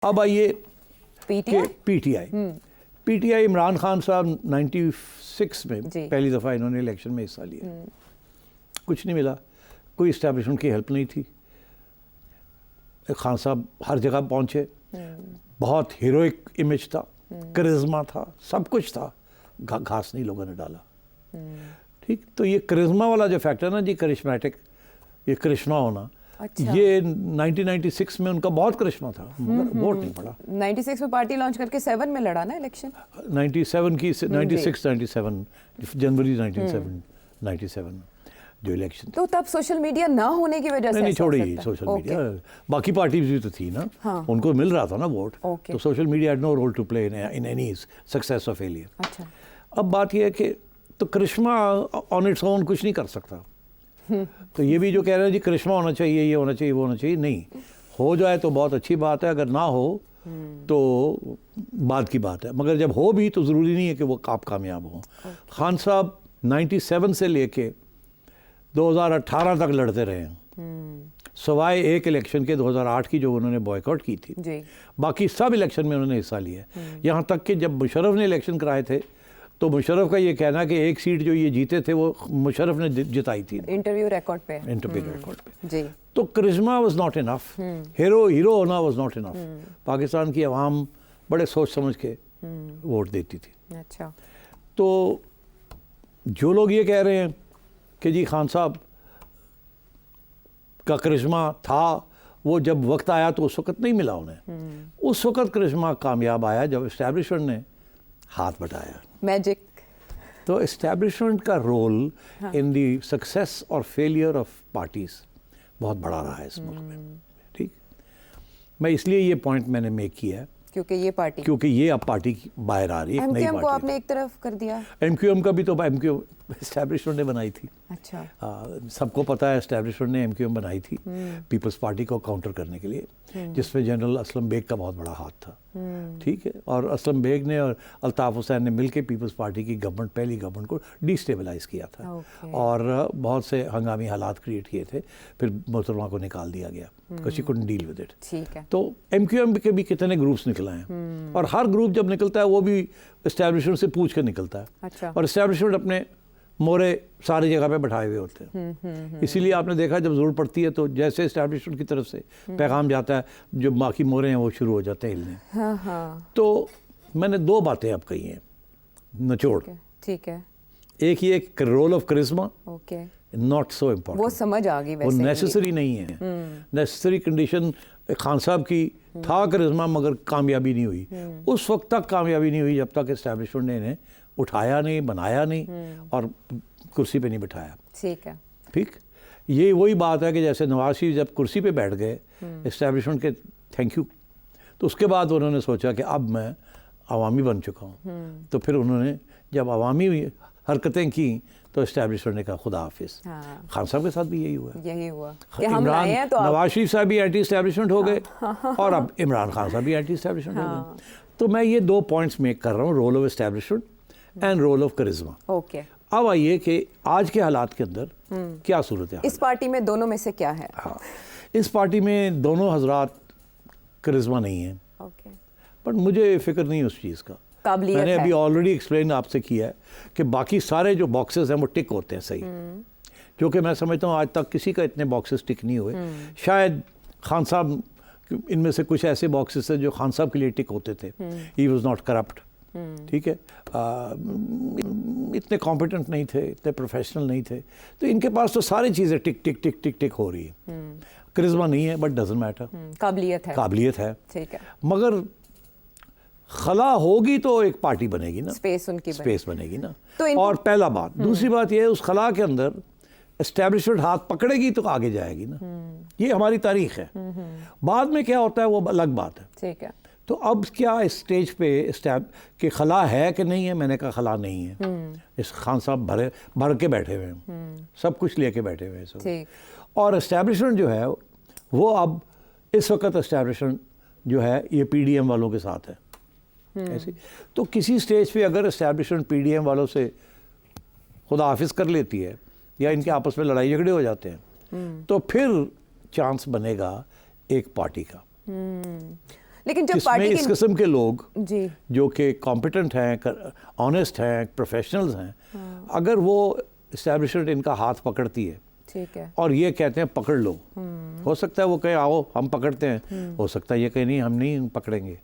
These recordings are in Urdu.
اب آئیے P T I Imran Khan صاحب 96 میں پہلی دفعہ انہوں نے الیکشن میں حصہ لیا. کچھ نہیں ملا, کوئی اسٹیبلشمنٹ کی ہیلپ نہیں تھی. خان صاحب ہر جگہ پہنچے, بہت ہیروئک امیج تھا, کرزما تھا, سب کچھ تھا, گھاس نہیں لوگوں نے ڈالا. ٹھیک, تو یہ کرزما والا جو فیکٹر ہے نا جی, کرشمیٹک, یہ کرشمہ ہونا, یہ 1996 میں ان کا بہت کرشمہ تھا, مگر ووٹ نہیں پڑا. 96 میں پارٹی لانچ کر کے 7 میں لڑا نا الیکشن. 97 جنوری 1997 جو الیکشن. تو تب سوشل میڈیا نہ ہونے کی وجہ سے نہیں چھوڑی سوشل میڈیا, باقی پارٹیز بھی تو تھی نا, ان کو مل رہا تھا نا ووٹ, تو social media had no role to play in any success اور فیلئر. اب بات یہ ہے کہ تو کرشمہ آن اٹس اون کچھ نہیں کر سکتا. تو یہ بھی جو کہہ رہے ہیں جی کرشمہ ہونا چاہیے, یہ ہونا چاہیے, وہ ہونا چاہیے, نہیں, ہو جائے تو بہت اچھی بات ہے, اگر نہ ہو تو بعد کی بات ہے, مگر جب ہو بھی تو ضروری نہیں ہے کہ وہ آپ کامیاب ہوں. خان صاحب 97 سے لے کے 2018 تک لڑتے رہے ہیں, سوائے ایک الیکشن کے 2008 کی جو انہوں نے بوائیکاٹ کی تھی, باقی سب الیکشن میں انہوں نے حصہ لیا. یہاں تک کہ جب مشرف نے الیکشن کرائے تھے تو مشرف کا یہ کہنا کہ ایک سیٹ جو یہ جیتے تھے وہ مشرف نے جتائی تھی انٹرویو ریکارڈ پہ. جی, تو کرشمہ واز ناٹ انف, ہیرو ہونا واز ناٹ انف. پاکستان کی عوام بڑے سوچ سمجھ کے ووٹ دیتی تھی. اچھا, تو جو لوگ یہ کہہ رہے ہیں کہ جی خان صاحب کا کرشمہ تھا, وہ جب وقت آیا تو اس وقت نہیں ملا انہیں. اس وقت کرشمہ کامیاب آیا جب اسٹیبلشمنٹ نے ہاتھ بٹایا. میجک. تو اسٹیبلشمنٹ کا رول ان دی سکسیس اور فیلئر آف پارٹیز بہت بڑا رہا ہے اس ملک میں. ٹھیک, میں اس لیے یہ پوائنٹ میں نے میک کیا ہے کیونکہ یہ اب پارٹی باہر آ رہی ہے, ایک نئی پارٹی. کو آپ نے ایک طرف کر دیا. ایم کیو ایم کا بھی تو ایم کیو اسٹیبلشمنٹ نے بنائی تھی. اچھا, سب کو پتہ ہے اسٹیبلشمنٹ نے ایم کیو ایم بنائی تھی پیپلز پارٹی کو کاؤنٹر کرنے کے لیے, جس میں جنرل اسلم بیگ کا بہت بڑا ہاتھ تھا. ٹھیک ہے, اور اسلم بیگ نے اور الطاف حسین نے مل کے پیپلز پارٹی کی گورنمنٹ, پہلی گورنمنٹ کو ڈی اسٹیبلائز کیا تھا, اور بہت سے ہنگامی حالات کریٹ کیے تھے. پھر محترمہ کو نکال دیا گیا, کسی couldn't deal with it. ٹھیک ہے, تو ایم کیو ایم کے بھی کتنے گروپس نکلا ہیں, اور ہر گروپ جب نکلتا ہے وہ بھی اسٹیبلشمنٹ سے پوچھ کے نکلتا ہے. اور اسٹیبلشمنٹ اپنے مورے ساری جگہ پہ بٹھائے ہوئے ہوتے ہیں. اسی لیے آپ نے دیکھا جب ضرورت پڑتی ہے تو جیسے اسٹیبلشمنٹ کی طرف سے پیغام جاتا ہے, جو باقی مورے ہیں وہ شروع ہو جاتے ہیں ہلنے. تو میں نے دو باتیں اب کہی ہیں نچوڑ. ٹھیک ہے, ایک یہ role of charisma not so important, وہ سمجھ آ گئی, وہ نیسسری نہیں ہے. نیسسری کنڈیشن خان صاحب کی تھا کرزما, مگر کامیابی نہیں ہوئی. اس وقت تک کامیابی نہیں ہوئی جب تک اسٹیبلشمنٹ نے انہیں اٹھایا نہیں, بنایا نہیں, اور کرسی پہ نہیں بٹھایا. ٹھیک ہے, ٹھیک, یہ وہی بات ہے کہ جیسے نواز شریف جب کرسی پہ بیٹھ گئے اسٹیبلشمنٹ کے تھینک یو, تو اس کے بعد انہوں نے سوچا کہ اب میں عوامی بن چکا ہوں. تو پھر انہوں نے جب عوامی حرکتیں کی تو اسٹیبلشمنٹ نے کہا خدا حافظ. خان صاحب کے ساتھ بھی یہی ہوا. عمران نواز شریف صاحب بھی اینٹی اسٹیبلشمنٹ ہو گئے, اور اب عمران خان صاحب بھی اینٹی اسٹیبلشمنٹ ہو گئے. تو میں یہ دو پوائنٹس میک کر رہا ہوں, role of establishment and role of charisma. اب آئیے کہ آج کے حالات کے اندر کیا صورت ہے اس پارٹی میں, دونوں میں سے کیا ہے؟ اس پارٹی میں دونوں حضرات کرزما نہیں ہیں, بٹ مجھے فکر نہیں اس چیز کا. میں نے ابھی آلریڈی ایکسپلین آپ سے کیا ہے کہ باقی سارے جو باکسز ہیں وہ ٹک ہوتے ہیں صحیح, جو کہ میں سمجھتا ہوں آج تک کسی کا اتنے باکسز ٹک نہیں ہوئے. شاید خان صاحب ان میں سے کچھ ایسے باکسز تھے جو خان صاحب کے لیے ٹک ہوتے تھے. ہی واز ناٹ کرپٹ, ٹھیک ہے, اتنے کمپیٹنٹ نہیں تھے, اتنے پروفیشنل نہیں تھے, تو ان کے پاس تو ساری چیزیں ٹک ٹک ٹک ٹک ٹک ہو رہی ہیں. کرزما نہیں ہے, بٹ ڈزنٹ میٹر, قابلیت ہے. ٹھیک ہے, مگر خلا ہوگی تو ایک پارٹی بنے گی نا, اسپیس بنے گی نا. اور پہلا بات, دوسری بات یہ ہے اس خلا کے اندر اسٹیبلشمنٹ ہاتھ پکڑے گی تو آگے جائے گی نا. یہ ہماری تاریخ ہے. بعد میں کیا ہوتا ہے وہ الگ بات ہے. ٹھیک ہے, تو اب کیا اس سٹیج پہ کہ خلا ہے کہ نہیں ہے, میں نے کہا خلا نہیں ہے. اس خان صاحب بھر کے بیٹھے ہوئے ہیں, سب کچھ لے کے بیٹھے ہوئے ہیں. اور اسٹیبلشمنٹ جو ہے وہ اب اس وقت اسٹیبلشمنٹ جو ہے یہ پی ڈی ایم والوں کے ساتھ ہے. ایسی تو کسی سٹیج پہ اگر اسٹیبلشمنٹ پی ڈی ایم والوں سے خدا حافظ کر لیتی ہے, یا ان کے آپس میں لڑائی جھگڑے ہو جاتے ہیں, تو پھر چانس بنے گا ایک پارٹی کا. لیکن جب اس میں پارٹی اس قسم کے لوگ جی جو کہ کمپیٹنٹ ہیں, آنیسٹ ہیں, پروفیشنلز ہیں, اگر وہ اسٹیبلشمنٹ ان کا ہاتھ پکڑتی ہے ٹھیک ہے اور یہ کہتے ہیں پکڑ لو, ہو سکتا ہے وہ کہے آؤ ہم پکڑتے ہیں, ہو سکتا ہے یہ کہیں نہیں ہم نہیں پکڑیں گے,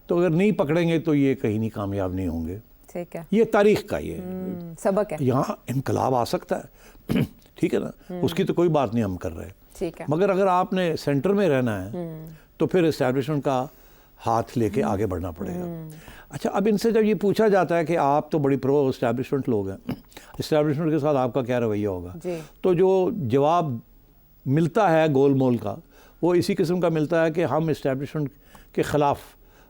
تو اگر نہیں پکڑیں گے تو یہ کہیں نہیں کامیاب نہیں ہوں گے. ٹھیک ہے, یہ تاریخ کا یہ سبق ہے. یہاں انقلاب آ سکتا ہے, ٹھیک ہے نا, اس کی تو کوئی بات نہیں ہم کر رہے, ٹھیک ہے, مگر اگر آپ نے سینٹر میں رہنا ہے تو پھر اسٹیبلشمنٹ کا ہاتھ لے کے آگے بڑھنا پڑے گا. اچھا, اب ان سے جب یہ پوچھا جاتا ہے کہ آپ تو بڑی پرو اسٹیبلشمنٹ لوگ ہیں, اسٹیبلشمنٹ کے ساتھ آپ کا کیا رویہ ہوگا, تو جو جواب ملتا ہے گول مول کا وہ اسی قسم کا ملتا ہے کہ ہم اسٹیبلشمنٹ کے خلاف,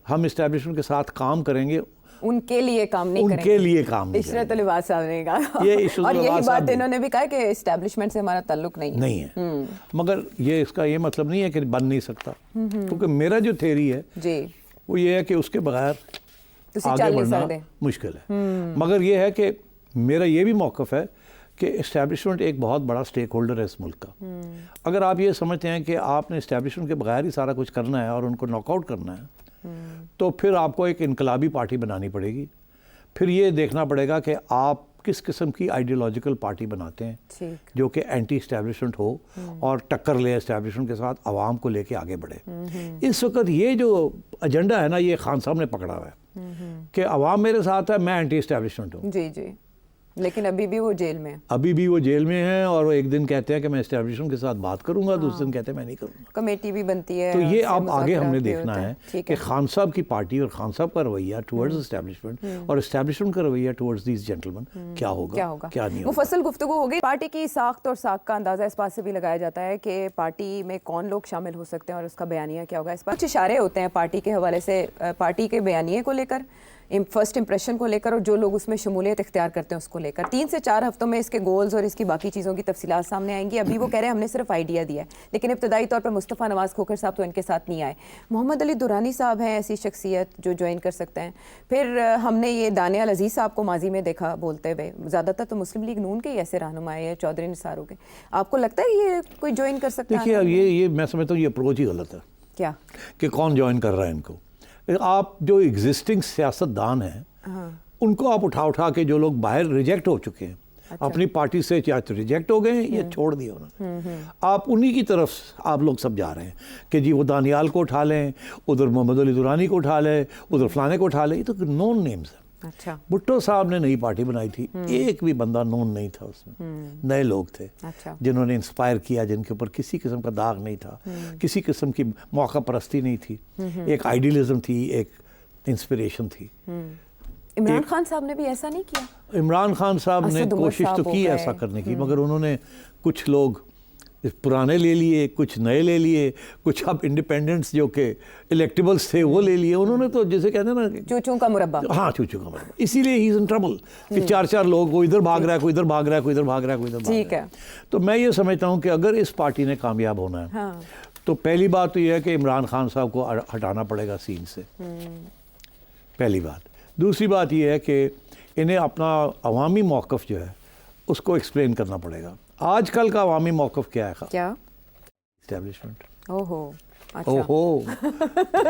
ہم اسٹیبلشمنٹ کے ساتھ کام کریں گے, ان کے لیے کام نہیں کریں ان کے لیے کام نہیں عشرت العباد صاحب نے کہا, یہ عشرت اور یہی العباد صاحب بات انہوں نے بھی کہا کہ اسٹیبلشمنٹ سے ہمارا تعلق نہیں ہے. مگر یہ اس کا یہ مطلب نہیں ہے کہ بن نہیں سکتا, کیونکہ میرا جو تھیری ہے جی وہ یہ ہے کہ اس کے بغیر آگے بڑھنا مشکل ہے. مگر یہ ہے کہ میرا یہ بھی موقف ہے کہ اسٹیبلشمنٹ ایک بہت بڑا سٹیک ہولڈر ہے اس ملک کا. اگر آپ یہ سمجھتے ہیں کہ آپ نے اسٹیبلشمنٹ کے بغیر ہی سارا کچھ کرنا ہے اور ان کو ناک آؤٹ کرنا ہے, تو پھر آپ کو ایک انقلابی پارٹی بنانی پڑے گی. پھر یہ دیکھنا پڑے گا کہ آپ کس قسم کی آئیڈیولوجیکل پارٹی بناتے ہیں جو کہ اینٹی اسٹیبلشمنٹ ہو اور ٹکر لے اسٹیبلشمنٹ کے ساتھ, عوام کو لے کے آگے بڑھے. اس وقت یہ جو ایجنڈا ہے نا, یہ خان صاحب نے پکڑا ہوا ہے کہ عوام میرے ساتھ ہے, میں اینٹی اسٹیبلشمنٹ ہوں. جی جی, لیکن ابھی بھی وہ جیل میں ہیں, اور وہ ایک دن کہتے ہیں کہ میں اسٹیبلشمنٹ کے ساتھ بات کروں گا, دوسرے دن کہتے ہیں میں نہیں کروں گا. کمیٹی بھی بنتی ہے. تو یہ اب آگے ہم نے دیکھنا ہے کہ خان صاحب کی پارٹی اور خان صاحب کا رویہ ٹورڈز اسٹیبلشمنٹ اور اسٹیبلشمنٹ کا رویہ ٹورڈز دیز جینٹلمین کیا ہوگا کیا نہیں ہوگا. مفصل گفتگو ہو گئی. پارٹی کی ساخت اور ساکھ کا اندازہ اس بات سے بھی لگایا جاتا ہے کہ پارٹی میں کون لوگ شامل ہو سکتے ہیں اور اس کا بیانیہ کیا ہوگا. اس پر کچھ اشارے ہوتے ہیں پارٹی کے حوالے سے, پارٹی کے بیانیے کو لے کر, فرسٹ امپریشن کو لے کر, اور جو لوگ اس میں شمولیت اختیار کرتے ہیں اس کو لے کر. 3 سے 4 ہفتوں میں اس کے گولز اور اس کی باقی چیزوں کی تفصیلات سامنے آئیں گی. ابھی وہ کہہ رہے ہیں ہم نے صرف آئیڈیا دیا ہے, لیکن ابتدائی طور پر مصطفیٰ نواز کھوکھر صاحب تو ان کے ساتھ نہیں آئے. محمد علی دورانی صاحب ہیں ایسی شخصیت جو جوائن کر سکتے ہیں. پھر ہم نے یہ دانیہ العزیز صاحب کو ماضی میں دیکھا بولتے ہوئے, زیادہ تر تو مسلم لیگ نون کے ہی ایسے رہنما ہیں, چودھری نثاروں کے. آپ کو لگتا ہے یہ کوئی جوائن کر سکتا ہے؟ دیکھیے یہ میں سمجھتا ہوں یہ اپروچ ہی غلط ہے. کیا کہ کون جوائن کر رہا ہے ان کو. آپ جو ایگزسٹنگ سیاستدان ہیں ان کو آپ اٹھا کے, جو لوگ باہر ریجیکٹ ہو چکے ہیں اپنی پارٹی سے, چاہے تو ریجیکٹ ہو گئے ہیں یا چھوڑ دیا انہوں نے, آپ انہی کی طرف آپ لوگ سب جا رہے ہیں کہ جی وہ دانیال کو اٹھا لیں, ادھر محمد علی دورانی کو اٹھا لیں, ادھر فلانے کو اٹھا لیں. یہ تو نون نیمز ہیں. اچھا, بھٹو صاحب نے نئی پارٹی بنائی تھی, ایک بھی بندہ نون نہیں تھا اس میں, نئے لوگ تھے جنہوں نے انسپائر کیا, جن کے اوپر کسی قسم کا داغ نہیں تھا, کسی قسم کی موقع پرستی نہیں تھی, ایک آئیڈیلزم تھی, ایک انسپریشن تھی. عمران خان صاحب نے بھی ایسا نہیں کیا. عمران خان صاحب نے کوشش تو کی ایسا کرنے کی, مگر انہوں نے کچھ لوگ پرانے لے لیے, کچھ نئے لے لیے, کچھ اب انڈیپینڈنٹس جو کہ الیکٹیبلز تھے وہ لے لیے. انہوں نے تو جسے کہتے ہیں نا چوچوں کا مربع. ہاں, چوچوں کا مربع. اسی لیے ہی از ان ٹربل کہ 4 لوگ, کوئی ادھر بھاگ رہا ہے, کوئی ادھر بھاگ رہا ہے, کوئی ادھر بھاگ رہا ہے, کوئی ادھر بھاگ رہا ہے. تو میں یہ سمجھتا ہوں کہ اگر اس پارٹی نے کامیاب ہونا ہے تو پہلی بات تو یہ ہے کہ عمران خان صاحب کو ہٹانا پڑے گا سین سے, پہلی بات. دوسری بات یہ ہے کہ انہیں اپنا عوامی موقف جو ہے اس کو ایکسپلین کرنا پڑے گا. آج کل کا عوامی موقف کیا ہے؟ کیا؟ اسٹیبلشمنٹ.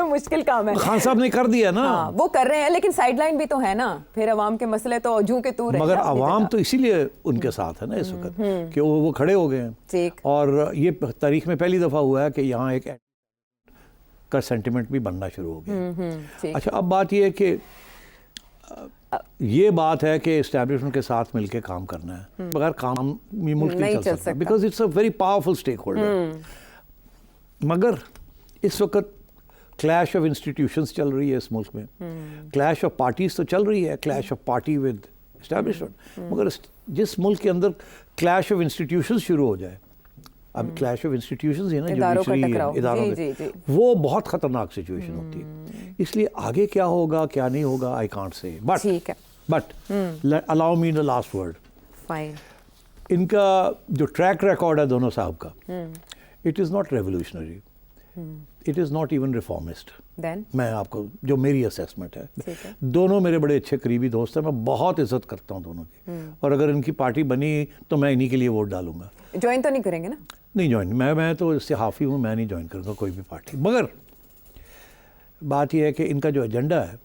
مشکل کام ہے. خان صاحب نے کر دیا نا, وہ کر رہے ہیں, لیکن سائیڈ لائن بھی تو ہے نا, پھر عوام کے مسئلے تو جوں کے تو رہے. مگر عوام تو اسی لیے ان کے ساتھ ہے نا اس وقت کہ وہ کھڑے ہو گئے ہیں, اور یہ تاریخ میں پہلی دفعہ ہوا ہے کہ یہاں ایک کا سینٹیمنٹ بھی بننا شروع ہو گیا. اچھا, اب بات یہ ہے کہ یہ بات ہے کہ اسٹیبلشمنٹ کے ساتھ مل کے کام کرنا ہے, بغیر کام ملک نہیں چل سکتا, because it's a very powerful stakeholder. مگر اس وقت کلیش آف انسٹیٹیوشنز چل رہی ہے اس ملک میں, کلیش آف پارٹیز تو چل رہی ہے, clash of party with establishment. مگر جس ملک کے اندر کلیش آف انسٹیٹیوشنز شروع ہو جائے, اب کلیش آف انسٹیٹیوشنز ہے نا, اداروں کے, وہ بہت خطرناک سچویشن ہوتی ہے. اس لیے آگے کیا ہوگا کیا نہیں ہوگا I can't say, but allow me the last word. ان کا جو ٹریک ریکارڈ ہے دونوں صاحب کا, it is not revolutionary, it is not even reformist. میں آپ کو جو میری اسیسمنٹ ہے, دونوں میرے بڑے اچھے قریبی دوست ہیں, میں بہت عزت کرتا ہوں دونوں کی, اور اگر ان کی پارٹی بنی تو میں انہی کے لیے ووٹ ڈالوں گا. جوائن تو نہیں کریں گے نا؟ نہیں جوائن, میں تو صحافی ہوں, میں نہیں جوائن کروں گا کوئی بھی پارٹی. مگر بات یہ ہے کہ ان کا جو ایجنڈا ہے,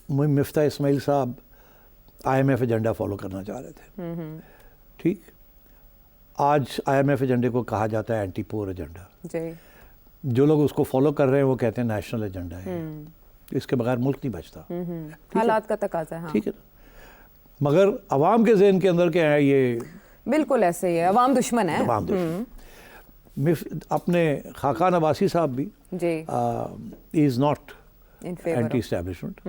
مفتاح اسماعیل صاحب IMF ایجنڈا فالو کرنا چاہ رہے تھے, ٹھیک. آج IMF ایجنڈے کو کہا جاتا ہے اینٹی پور ایجنڈا. جی. جو لوگ اس کو فالو کر رہے ہیں وہ کہتے ہیں نیشنل ایجنڈا ہے, اس کے بغیر ملک نہیں بچتا. حالات کا تقاضا ہے. ٹھیک ہے نا, مگر عوام کے ذہن کے اندر کیا ہے, یہ بالکل ایسے ہی ہے, عوام دشمن ہے. عوام دشمن. اپنے خاقان عباسی صاحب بھی جی is not anti establishment,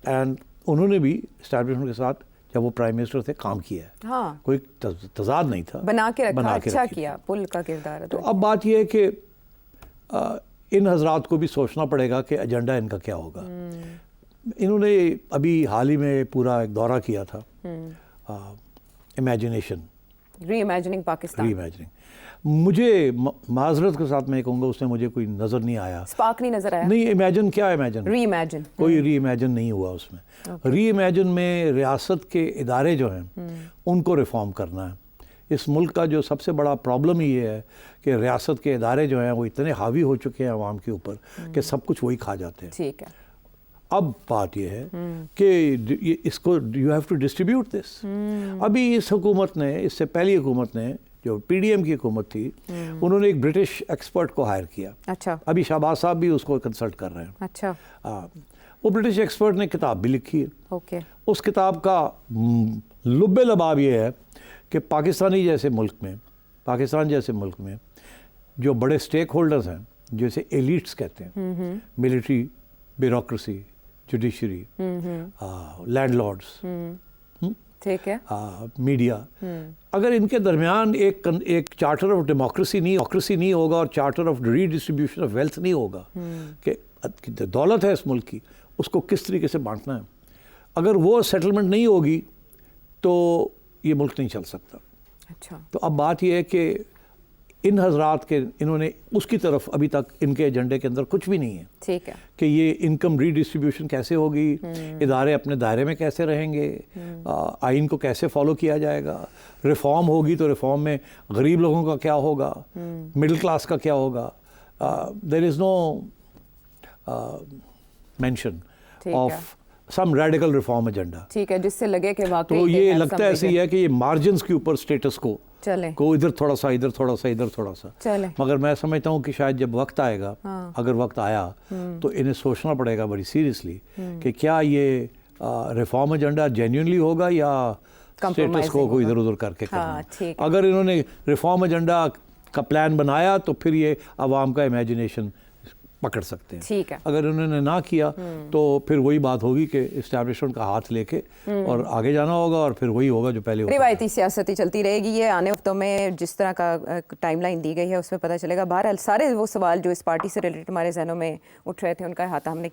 and انہوں نے بھی اسٹیبلشمنٹ کے ساتھ جب وہ پرائم منسٹر تھے کام کیا ہے. ہاں, کوئی تضاد نہیں تھا, بنا کے رکھا, اچھا کیا, پل کا کردار ہے. تو اب بات یہ ہے کہ ان حضرات کو بھی سوچنا پڑے گا کہ ایجنڈا ان کا کیا ہوگا. انہوں نے ابھی حال ہی میں پورا ایک دورہ کیا تھا, امیجنیشن, ری امیجننگ پاکستان. ری امیجننگ. مجھے معذرت کے ساتھ میں کہوں گا اس میں مجھے کوئی نظر نہیں آیا, اسپارک نہیں نظر آیا. نہیں, امیجن کیا امیجن, ری امیجن, کوئی ری امیجن نہیں ہوا اس میں. ری امیجن میں ریاست کے ادارے جو ہیں ان کو ریفارم کرنا ہے. اس ملک کا جو سب سے بڑا پرابلم یہ ہے کہ ریاست کے ادارے جو ہیں وہ اتنے حاوی ہو چکے ہیں عوام کے اوپر کہ سب کچھ وہی کھا جاتے ہیں. ٹھیک ہے. اب بات یہ ہے کہ اس کو یو ہیو ٹو ڈسٹریبیوٹ دس. ابھی اس حکومت نے, اس سے پہلی حکومت نے جو PDM کی حکومت تھی, انہوں نے ایک برٹش ایکسپرٹ کو ہائر کیا. اچھا. ابھی شہباز صاحب بھی اس کو کنسلٹ کر رہے ہیں. اچھا. وہ برٹش ایکسپرٹ نے کتاب بھی لکھی ہے. اوکے. اس کتاب کا لب لباب یہ ہے کہ پاکستان جیسے ملک میں جو بڑے سٹیک ہولڈرز ہیں, جیسے ایلیٹس کہتے ہیں, military, bureaucracy, judiciary, landlords, ٹھیک ہے, میڈیا, اگر ان کے درمیان ایک چارٹر آف ڈیموکریسی نہیں ہوگا اور charter of redistribution of wealth نہیں ہوگا کہ دولت ہے اس ملک کی, اس کو کس طریقے سے بانٹنا ہے, اگر وہ سیٹلمنٹ نہیں ہوگی تو یہ ملک نہیں چل سکتا. اچھا. تو اب بات یہ ہے کہ ان حضرات کے, انہوں نے اس کی طرف ابھی تک ان کے ایجنڈے کے اندر کچھ بھی نہیں ہے. ٹھیک ہے. کہ یہ انکم ری ڈسٹریبیوشن کیسے ہوگی, ادارے اپنے دائرے میں کیسے رہیں گے, آئین کو کیسے فالو کیا جائے گا, ریفارم ہوگی تو ریفارم میں غریب لوگوں کا کیا ہوگا, مڈل کلاس کا کیا ہوگا. There is no mention of some radical reform agenda. ٹھیک ہے, جس سے لگے کہ واقعی تو یہ لگتا ہے ایسے ہی ہے کہ یہ مارجنز کے اوپر سٹیٹس کو ادھر تھوڑا سا, ادھر تھوڑا سا, ادھر تھوڑا سا. مگر میں سمجھتا ہوں کہ شاید جب وقت آئے گا, اگر وقت آیا تو انہیں سوچنا پڑے گا بڑی سیریسلی کہ کیا یہ ریفارم ایجنڈا جینیونلی ہوگا یا سٹیٹس کو ادھر ادھر کر کے کرنا. اگر انہوں نے ریفارم ایجنڈا کا پلان بنایا تو پھر یہ عوام کا امیجنیشن پکڑ سکتے ہیں. ٹھیک ہے. اگر انہوں نے نہ کیا تو پھر وہی بات ہوگی کہ اسٹیبلشمنٹ کا ہاتھ لے کے اور آگے جانا ہوگا, اور پھر وہی ہوگا جو پہلے ہوتا. روایتی سیاست ہی چلتی رہے گی. یہ آنے ہفتوں میں جس طرح کا ٹائم لائن دی گئی ہے اس میں پتہ چلے گا. بہرحال سارے وہ سوال جو اس پارٹی سے ریلیٹڈ ہمارے ذہنوں میں اٹھ رہے تھے ان کا احاطہ ہم نے